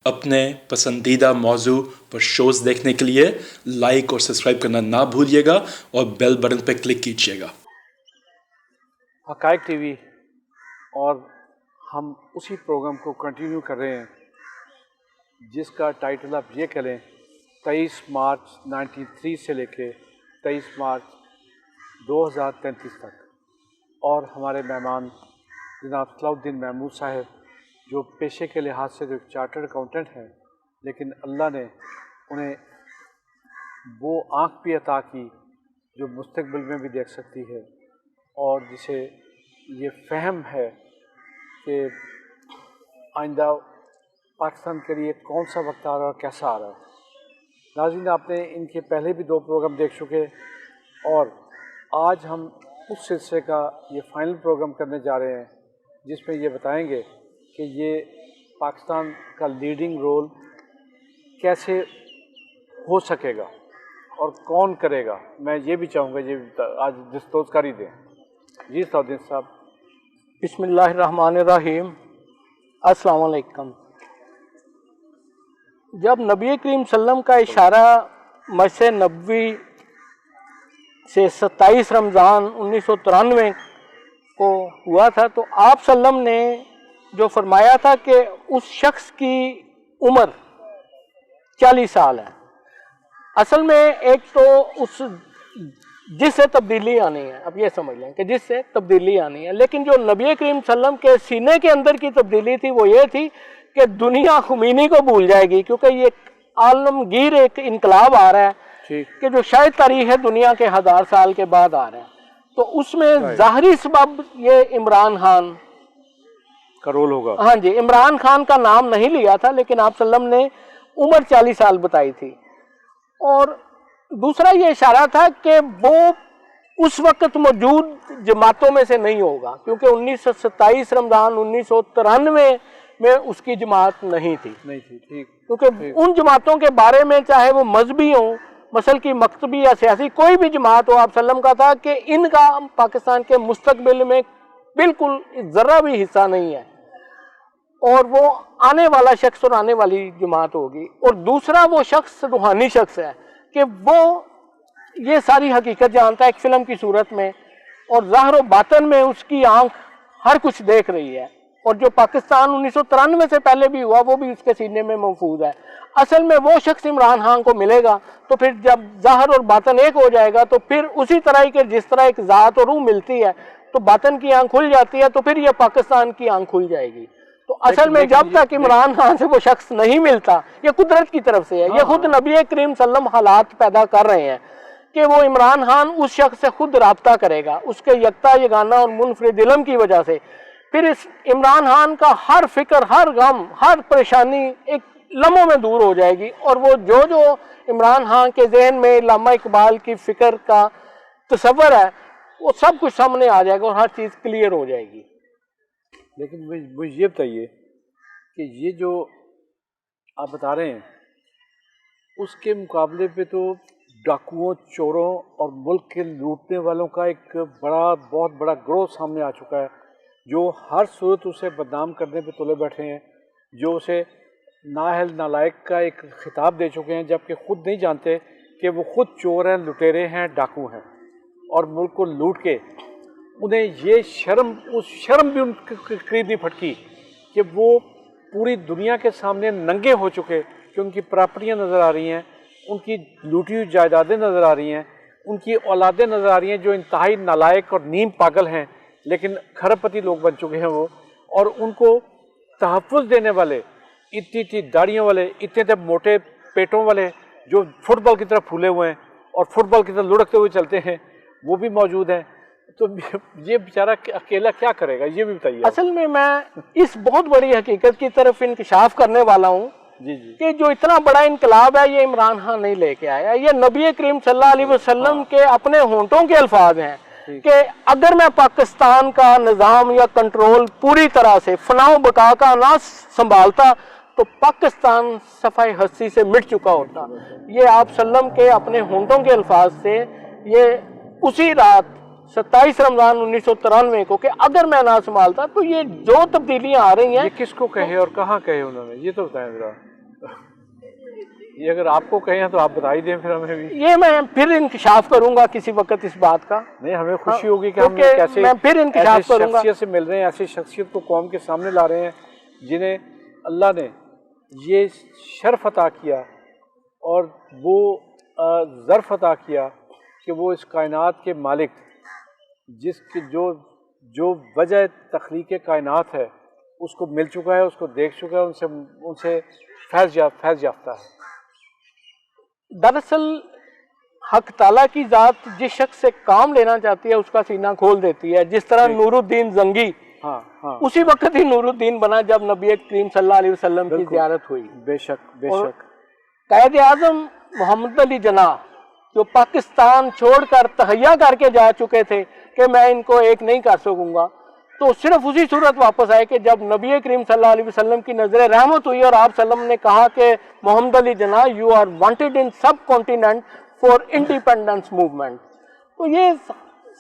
اپنے پسندیدہ موضوع پر شوز دیکھنے کے لیے لائک اور سبسکرائب کرنا نہ بھولیے گا اور بیل بٹن پہ کلک کیجیے گا۔ حقائق ٹی وی، اور ہم اسی پروگرام کو کنٹینیو کر رہے ہیں جس کا ٹائٹل آپ یہ کریں 23 مارچ 93 سے لے کے 23 مارچ 2033 تک، اور ہمارے مہمان جناب صلاح الدین محمود صاحب جو پیشے کے لحاظ سے جو چارٹرڈ اکاؤنٹنٹ ہیں، لیکن اللہ نے انہیں وہ آنکھ بھی عطا کی جو مستقبل میں بھی دیکھ سکتی ہے، اور جسے یہ فہم ہے کہ آئندہ پاکستان کے لیے کون سا وقت آ رہا ہے اور کیسا آ رہا ہے۔ ناظرین، آپ نے ان کے پہلے بھی 2 پروگرام دیکھ چکے، اور آج ہم اس سلسلے کا یہ فائنل پروگرام کرنے جا رہے ہیں جس میں یہ بتائیں گے کہ یہ پاکستان کا لیڈنگ رول کیسے ہو سکے گا اور کون کرے گا۔ میں یہ بھی چاہوں گا یہ آج دستوز کاری دیں۔ جی صلاح الدین صاحب۔ بسم اللہ الرحمن الرحیم۔ السلام علیکم۔ جب نبی کریم صلی اللہ علیہ وسلم کا اشارہ مسجد نبوی سے 27 رمضان 1993 کو ہوا تھا تو آپ صلی اللہ علیہ وسلم نے جو فرمایا تھا کہ اس شخص کی عمر 40 سال ہے۔ اصل میں ایک تو اس جس سے تبدیلی آنی ہے، اب یہ سمجھ لیں کہ جس سے تبدیلی آنی ہے، لیکن جو نبی کریم صلی اللہ علیہ وسلم کے سینے کے اندر کی تبدیلی تھی وہ یہ تھی کہ دنیا خمینی کو بھول جائے گی، کیونکہ یہ عالمگیر ایک انقلاب آ رہا ہے کہ جو شاید تاریخ دنیا کے 1000 سال کے بعد آ رہا ہے۔ تو اس میں ظاہری سبب یہ عمران خان کا رول ہوگا۔ ہاں جی، عمران خان کا نام نہیں لیا تھا، لیکن آپ صلی اللہ علیہ وسلم نے عمر 40 سال بتائی تھی۔ اور دوسرا یہ اشارہ تھا کہ وہ اس وقت موجود جماعتوں میں سے نہیں ہوگا، کیونکہ 27 رمضان 1993 میں اس کی جماعت نہیں تھی، کیونکہ ان جماعتوں کے بارے میں چاہے وہ مذہبی ہوں، مسلکی، مکتبی یا سیاسی، کوئی بھی جماعت ہو، آپ صلی اللہ علیہ وسلم کا تھا کہ ان کا پاکستان کے مستقبل میں بالکل ذرہ بھی حصہ نہیں ہے، اور وہ آنے والا شخص اور آنے والی جماعت ہوگی۔ اور دوسرا وہ شخص روحانی شخص ہے کہ وہ یہ ساری حقیقت جانتا ہے ایک فلم کی صورت میں، اور ظاہر و باطن میں اس کی آنکھ ہر کچھ دیکھ رہی ہے، اور جو پاکستان 1993 سے پہلے بھی ہوا وہ بھی اس کے سینے میں محفوظ ہے۔ اصل میں وہ شخص عمران خان کو ملے گا تو پھر جب ظاہر اور باطن ایک ہو جائے گا تو پھر اسی طرح کہ جس طرح ایک ذات اور روح ملتی ہے تو باطن کی آنکھ کھل جاتی ہے، تو پھر یہ پاکستان کی آنکھ کھل جائے گی۔ تو اصل میں جب تک عمران خان سے وہ شخص نہیں ملتا، یہ قدرت کی طرف سے ہے، یہ خود نبی کریم صلی اللہ علیہ وسلم حالات پیدا کر رہے ہیں کہ وہ عمران خان اس شخص سے خود رابطہ کرے گا، اس کے یکتا یگانہ اور منفرد علم کی وجہ سے۔ پھر اس عمران خان کا ہر فکر، ہر غم، ہر پریشانی ایک لمحوں میں دور ہو جائے گی، اور وہ جو عمران خان کے ذہن میں علامہ اقبال کی فکر کا تصور ہے وہ سب کچھ سامنے آ جائے گا اور ہر چیز کلیئر ہو جائے گی۔ لیکن مجھے یہ بتائیے کہ یہ جو آپ بتا رہے ہیں اس کے مقابلے پہ تو ڈاکوؤں، چوروں اور ملک کے لوٹنے والوں کا ایک بہت بڑا گروہ سامنے آ چکا ہے، جو ہر صورت اسے بدنام کرنے پہ تلے بیٹھے ہیں، جو اسے نااہل نالائق کا ایک خطاب دے چکے ہیں، جبکہ خود نہیں جانتے کہ وہ خود چور ہیں، لٹیرے ہیں، ڈاکو ہیں، اور ملک کو لوٹ کے انہیں یہ شرم بھی ان کے قریب نہیں پھٹکی کہ وہ پوری دنیا کے سامنے ننگے ہو چکے کہ ان کی پراپرٹیاں نظر آ رہی ہیں، ان کی لوٹی ہوئی جائیدادیں نظر آ رہی ہیں، ان کی اولادیں نظر آ رہی ہیں جو انتہائی نالائق اور نیم پاگل ہیں، لیکن کھرب پتی لوگ بن چکے ہیں وہ، اور ان کو تحفظ دینے والے اتنی داڑیوں والے، اتنے موٹے پیٹوں والے جو فٹ بال کی طرح پھولے ہوئے ہیں اور فٹ بال کی طرح لڑکتے ہوئے چلتے ہیں، وہ بھی موجود ہیں۔ تو یہ بیچارہ اکیلا کیا کرے گا، یہ بھی بتائیے۔ اصل میں اس بہت بڑی حقیقت کی طرف انکشاف کرنے والا ہوں کہ جو اتنا بڑا انقلاب ہے یہ عمران خان نہیں لے کے آیا، یہ نبی کریم صلی اللہ علیہ وسلم کے اپنے ہونٹوں کے الفاظ ہیں کہ اگر میں پاکستان کا نظام یا کنٹرول پوری طرح سے فنا و بقا کا نہ سنبھالتا تو پاکستان صفحہ ہستی سے مٹ چکا ہوتا۔ یہ آپ صلی اللہ علیہ وسلم کے اپنے ہونٹوں کے الفاظ سے یہ اسی رات 27 رمضان 1993 کو کہ اگر میں نہ سنبھالتا تو یہ جو تبدیلیاں آ رہی ہیں۔ یہ کس کو کہے اور کہاں کہے انہوں نے، یہ تو بتائیں ذرا۔ یہ اگر آپ کو کہیں تو آپ بتا ہی دیں پھر ہمیں بھی. یہ میں پھر انکشاف کروں گا کسی وقت اس بات کا. نہیں ہمیں خوشی ہوگی کہ ہم کیونکہ کیسے میں پھر انکشاف کروں گا. شخصیت سے مل رہے ہیں, ایسی شخصیت کو قوم کے سامنے لا رہے ہیں جنہیں اللہ نے یہ شرف عطا کیا اور وہ ظرف عطا کیا کہ وہ اس کائنات کے مالک, جس کی جو وجہ تخلیق کائنات ہے اس کو مل چکا ہے, اس کو دیکھ چکا ہے, ان سے فیض یافتہ ہے. دراصل حق تعالیٰ کی ذات جس شخص سے کام لینا چاہتی ہے اس کا سینہ کھول دیتی ہے. جس طرح نور الدین زنگی اسی وقت ہی نور الدین بنا جب نبی کریم صلی اللہ علیہ وسلم کی زیارت ہوئی. بے شک بے شک. قائد اعظم محمد علی جناح جو پاکستان چھوڑ کر تہیا کر کے جا چکے تھے کہ میں ان کو ایک نہیں کر سکوں گا, تو صرف اسی صورت واپس آئے کہ جب نبی کریم صلی اللہ علیہ وسلم کی نظر رحمت ہوئی اور آپ صلی اللہ علیہ وسلم نے کہا کہ Muhammad Ali Jinnah you are wanted in subcontinent for independence movement. تو یہ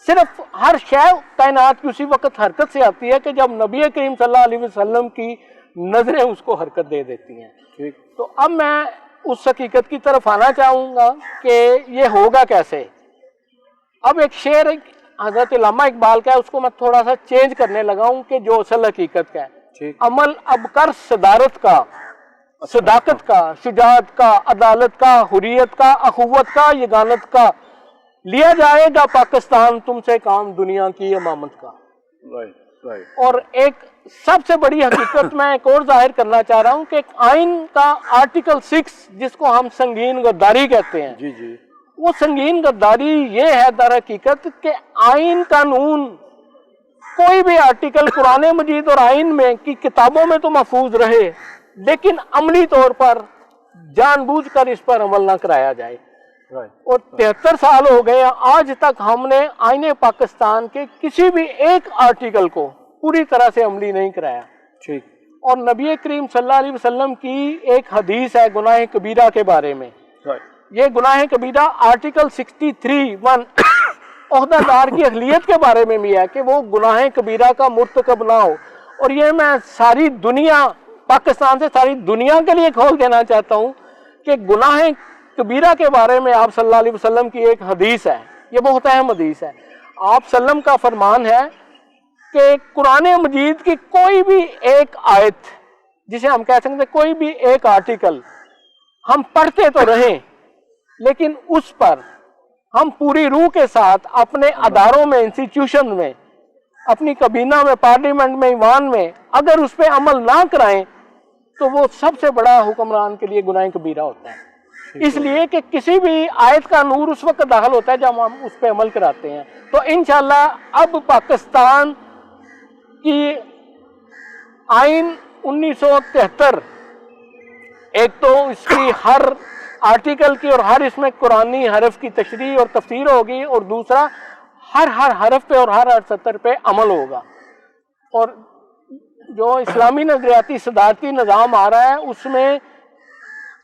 صرف ہر شے کائنات کی اسی وقت حرکت سے آتی ہے کہ جب نبی کریم صلی اللہ علیہ وسلم کی نظریں اس کو حرکت دے دیتی ہیں. تو اب میں اس حقیقت کی طرف آنا چاہوں گا کہ یہ ہوگا کیسے. اب ایک شعر حضرت علامہ اقبال کا ہے, اس کو میں تھوڑا سا چینج کرنے لگا ہوں کہ جو اصل حقیقت کا ہے. عمل اب کر صدارت کا, صداقت کا, شجاعت کا, عدالت کا, حریت کا, اخوت کا, یگانت کا, لیا جائے گا پاکستان تم سے کام دنیا کی امامت کا. اور ایک سب سے بڑی حقیقت میں ایک اور ظاہر کرنا چاہ رہا ہوں کہ ایک آئین کا آرٹیکل 6 جس کو ہم سنگین غداری کہتے ہیں, جی جی, وہ سنگین غداری یہ ہے در حقیقت کہ آئین قانون کوئی بھی آرٹیکل قرآن مجید اور آئین میں کی کتابوں میں تو محفوظ رہے لیکن عملی طور پر جان بوجھ کر اس پر عمل نہ کرایا جائے. اور 73 سال ہو گئے ہیں آج تک ہم نے آئین پاکستان کے کسی بھی ایک آرٹیکل کو پوری طرح سے عملی نہیں کرایا. ٹھیک. اور نبی کریم صلی اللہ علیہ وسلم کی ایک حدیث ہے گناہ کبیرہ کے بارے میں. یہ گناہ کبیرہ آرٹیکل 63(1) عہدہ دار کی اہلیت کے بارے میں بھی ہے کہ وہ گناہ کبیرہ کا مرتکب نہ ہو. اور یہ میں ساری دنیا, پاکستان سے ساری دنیا کے لیے کھول دینا چاہتا ہوں کہ گناہ کبیرہ کے بارے میں آپ صلی اللہ علیہ وسلم کی ایک حدیث ہے, یہ بہت اہم حدیث ہے. آپ صلی اللہ علیہ وسلم کا فرمان ہے کہ قرآن مجید کی کوئی بھی ایک آیت, جسے ہم کہہ سکتے ہیں کوئی بھی ایک آرٹیکل ہم پڑھتے تو رہیں لیکن اس پر ہم پوری روح کے ساتھ اپنے اداروں میں, انسٹیٹیوشن میں, اپنی کابینہ میں, پارلیمنٹ میں, ایوان میں اگر اس پہ عمل نہ کرائیں تو وہ سب سے بڑا حکمران کے لیے گناہ کبیرہ ہوتا ہے. اس لیے کہ کسی بھی آیت کا نور اس وقت داخل ہوتا ہے جب ہم اس پہ عمل کراتے ہیں. تو انشاءاللہ اب پاکستان کی آئین 1973 ایک تو اس کی ہر آرٹیکل کی اور ہر اس میں قرآنی حرف کی تشریح اور تفسیر ہوگی, اور دوسرا ہر حرف پہ اور ہر سطر پہ عمل ہوگا. اور جو اسلامی نظریاتی صدارتی نظام آ رہا ہے اس میں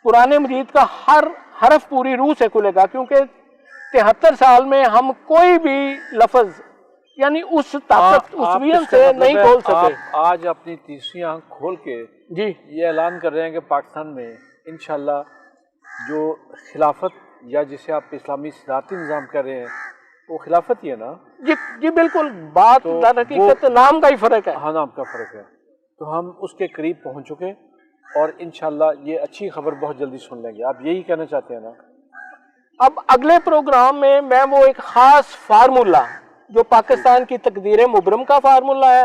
قرآن مجید کا ہر حرف پوری روح سے کھلے گا, کیونکہ 73 سال میں ہم کوئی بھی لفظ یعنی اس طاقت اس وین سے نہیں کھول سکے. آج اپنی تیسری آنکھ کھول کے جی یہ اعلان کر رہے ہیں کہ پاکستان میں انشاءاللہ جو خلافت یا جسے آپ اسلامی صدارتی نظام کہہ رہے ہیں وہ خلافت ہی ہے نا. جی بالکل, بات در حقیقت نام کا ہی فرق ہے. ہاں نام کا فرق ہے. تو ہم اس کے قریب پہنچ چکے اور انشاءاللہ یہ اچھی خبر بہت جلدی سن لیں گے. آپ یہی کہنا چاہتے ہیں نا؟ اب اگلے پروگرام میں وہ ایک خاص فارمولہ جو پاکستان کی تقدیر مبرم کا فارمولہ ہے,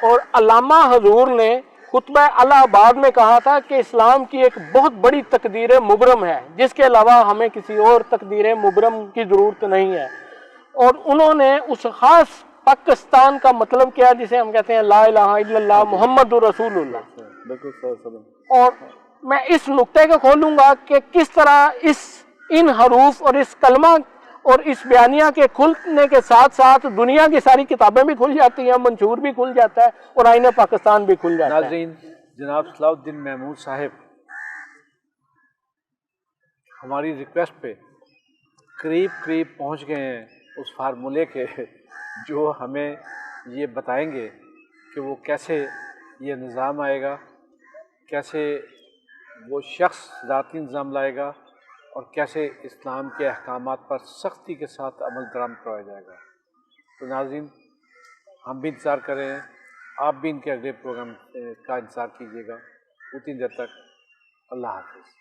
اور علامہ حضور نے خطبہ الہ آباد میں کہا تھا کہ اسلام کی ایک بہت بڑی تقدیر مبرم ہے جس کے علاوہ ہمیں کسی اور تقدیر مبرم کی ضرورت نہیں ہے. اور انہوں نے اس خاص پاکستان کا مطلب کیا جسے ہم کہتے ہیں لا الہ الا اللہ محمد رسول اللہ. اور میں اس نقطے کو کھولوں گا کہ کس طرح ان حروف اور اس کلمہ اور اس بیانیہ کے کھلنے کے ساتھ ساتھ دنیا کی ساری کتابیں بھی کھل جاتی ہیں, منشور بھی کھل جاتا ہے, اور آئین پاکستان بھی کھل جاتا ہے. ناظرین, جناب صلاح الدین محمود صاحب ہماری ریکویسٹ پہ قریب پہنچ گئے ہیں اس فارمولے کے جو ہمیں یہ بتائیں گے کہ وہ کیسے یہ نظام آئے گا, کیسے وہ شخص ذاتی نظام لائے گا اور کیسے اسلام کے احکامات پر سختی کے ساتھ عمل درآمد کروایا جائے گا. تو ناظرین، ہم بھی انتظار کر رہے ہیں، آپ بھی ان کے اگلے پروگرام کا انتظار کیجیے گا. اتنی دیر تک اللہ حافظ.